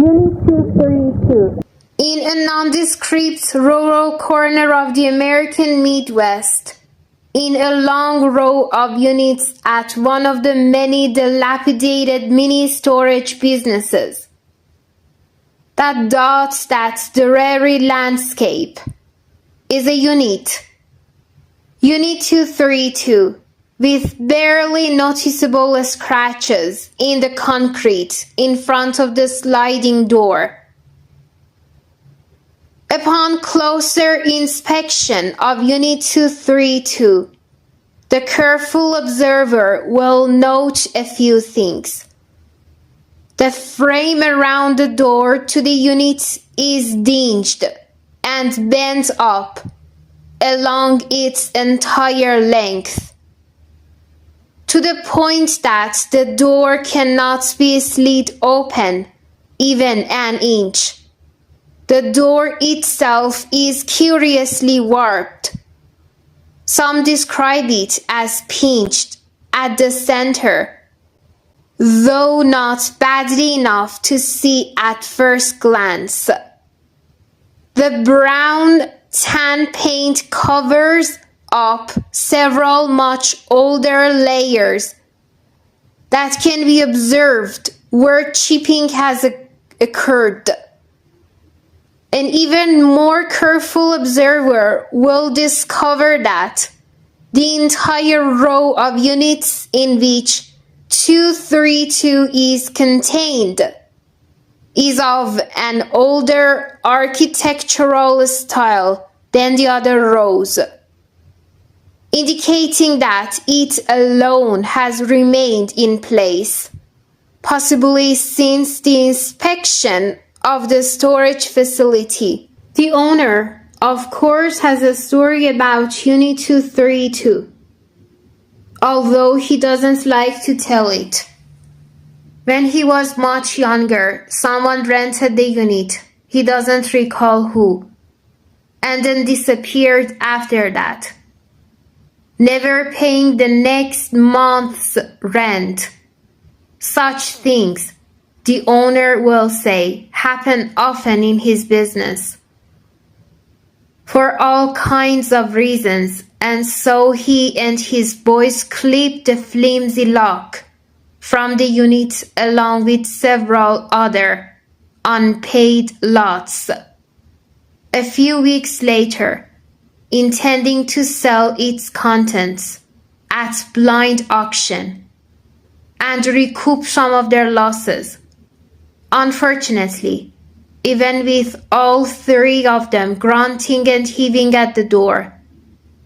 Unit 232. In a nondescript rural corner of the American Midwest, in a long row of units at one of the many dilapidated mini-storage businesses that dots that dreary landscape, is a unit. Unit 232, with barely noticeable scratches in the concrete in front of the sliding door. Upon closer inspection of Unit 232, the careful observer will note a few things. The frame around the door to the unit is dinged and bent up along its entire length, to the point that the door cannot be slid open even an inch. The door itself is curiously warped. Some describe it as pinched at the center, though not badly enough to see at first glance. The brown tan paint covers up several much older layers that can be observed where chipping has occurred. An even more careful observer will discover that the entire row of units in which 232 is contained is of an older architectural style than the other rows, indicating that it alone has remained in place, possibly since the inspection of the storage facility. The owner, of course, has a story about Unit 232, although he doesn't like to tell it. When he was much younger, someone rented the unit, he doesn't recall who, and then disappeared after that, never paying the next month's rent. Such things, the owner will say, happen often in his business, for all kinds of reasons, and so he and his boys clipped the flimsy lock from the unit along with several other unpaid lots. A few weeks later, intending to sell its contents at blind auction and recoup some of their losses. Unfortunately, even with all three of them grunting and heaving at the door,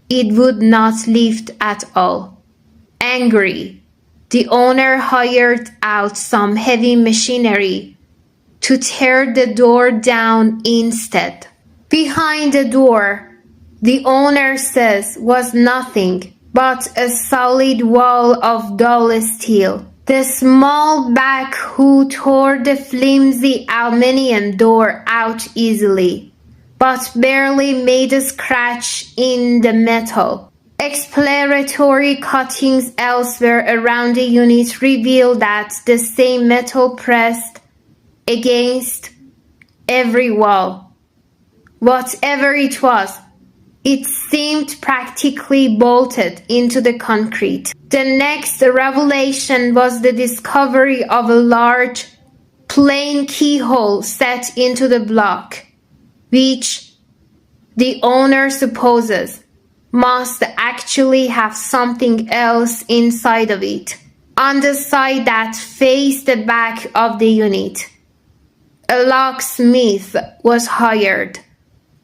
it would not lift at all. Angry, the owner hired out some heavy machinery to tear the door down instead. Behind the door, the owner says, was nothing but a solid wall of dull steel. The small back who tore the flimsy aluminum door out easily, but barely made a scratch in the metal. Exploratory cuttings elsewhere around the unit reveal that the same metal pressed against every wall. Whatever it was, it seemed practically bolted into the concrete. The next revelation was the discovery of a large, plain keyhole set into the block, which the owner supposes must actually have something else inside of it, on the side that faced the back of the unit. A locksmith was hired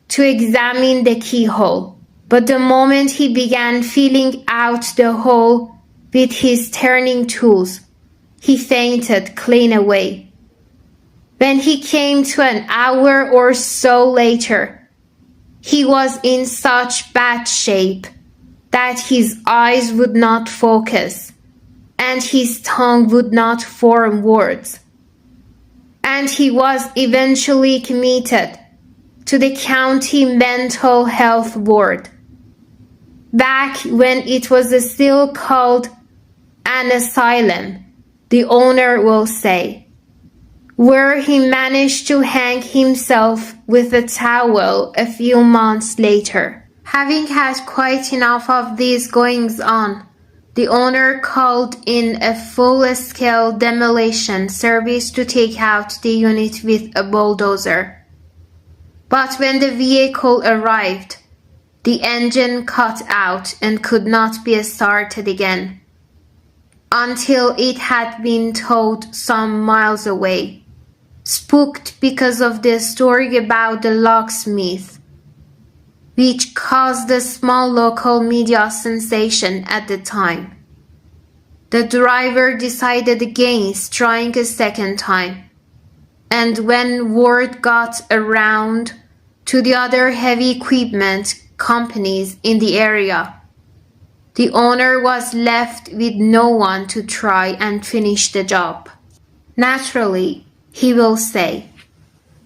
to examine the keyhole, but the moment he began feeling out the hole with his turning tools, he fainted clean away. When he came to an hour or so later, he was in such bad shape that his eyes would not focus and his tongue would not form words, and he was eventually committed to the county mental health ward, back when it was still called an asylum, the owner will say. where he managed to hang himself with a towel a few months later. Having had quite enough of these goings-on, the owner called in a full-scale demolition service to take out the unit with a bulldozer. But when the vehicle arrived, the engine cut out and could not be started again until it had been towed some miles away, spooked because of the story about the locksmith, which caused a small local media sensation at the time. The driver decided against trying a second time, and when word got around to the other heavy equipment companies in the area, the owner was left with no one to try and finish the job. Naturally, he will say,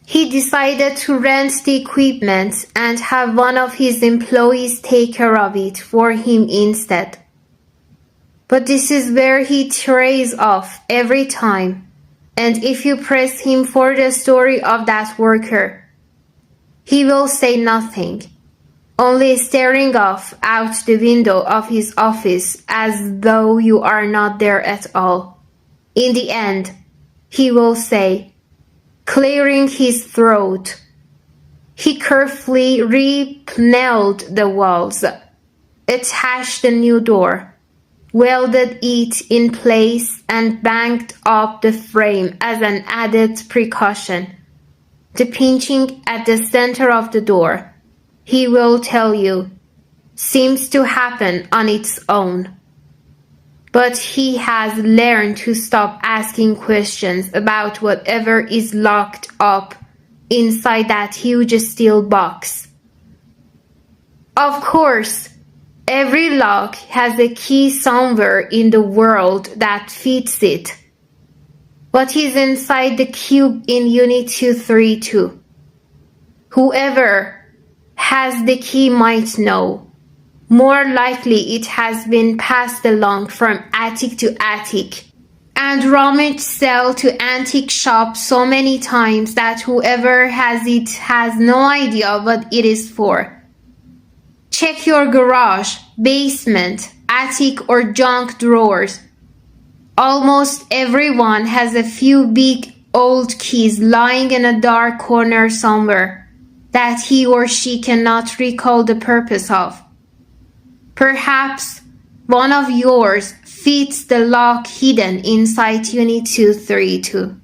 he decided to rent the equipment and have one of his employees take care of it for him instead. But this is where he trays off every time, and if you press him for the story of that worker, he will say nothing, only staring off out the window of his office as though you are not there at all. In the end, he will say, clearing his throat, he carefully re-nailed the walls, attached the new door, welded it in place and banged up the frame as an added precaution. The pinching at the center of the door, he will tell you, seems to happen on its own. But he has learned to stop asking questions about whatever is locked up inside that huge steel box. Of course, every lock has a key somewhere in the world that fits it. What is inside the cube in Unit 232? Whoever has the key might know. More likely it has been passed along from attic to attic and rummage sale to antique shop so many times that whoever has it has no idea what it is for. Check your garage, basement, attic or junk drawers. Almost everyone has a few big old keys lying in a dark corner somewhere that he or she cannot recall the purpose of. Perhaps one of yours fits the lock hidden inside Unit 232.